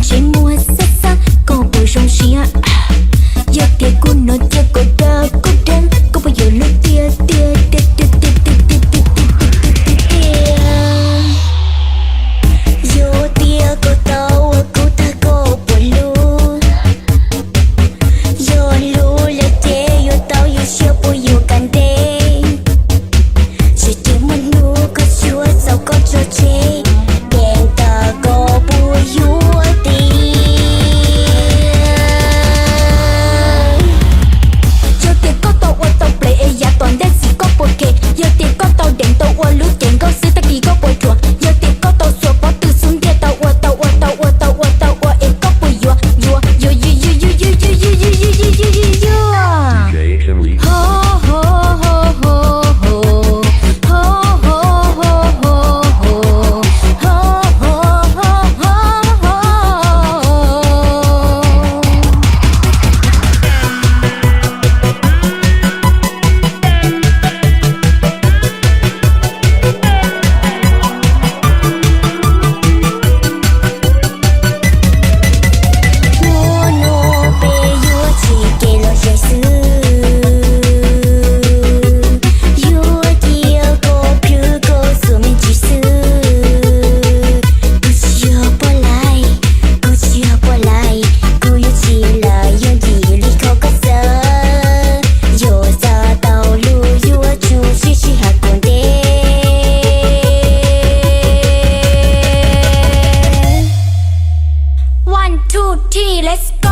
这么洒洒，搞不上心啊。有点苦恼，结果的孤单，搞不有了点点点点点点点点点。有点孤单，我孤单搞不路。有路了点，有道有学不有感的。是点么路可说走过这街，变得搞不有的。有点高到我都 play 呀，短的是搞不开。有点高到点到我路点高是的几个不错。有点高到说不都送点到我到一个不有。One, two, three, let's go.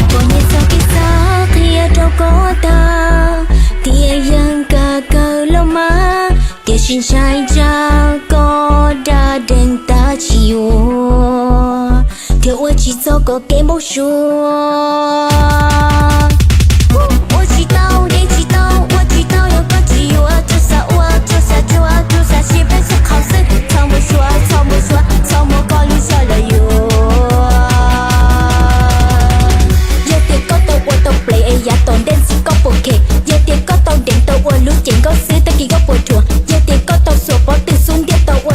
Pokoknya sakit-sakit atau kota, dia yang gagal lemah. 电信在家高大等大起我，听我去走个给不说。我知道，你知道，我知道有个机会，就算西北是考试，从不说，从不考虑下了哟。有点高到我都 play 呀，当电视搞不开，有点高到点到我路见高是的几个不错。有点高到说不定送点到我。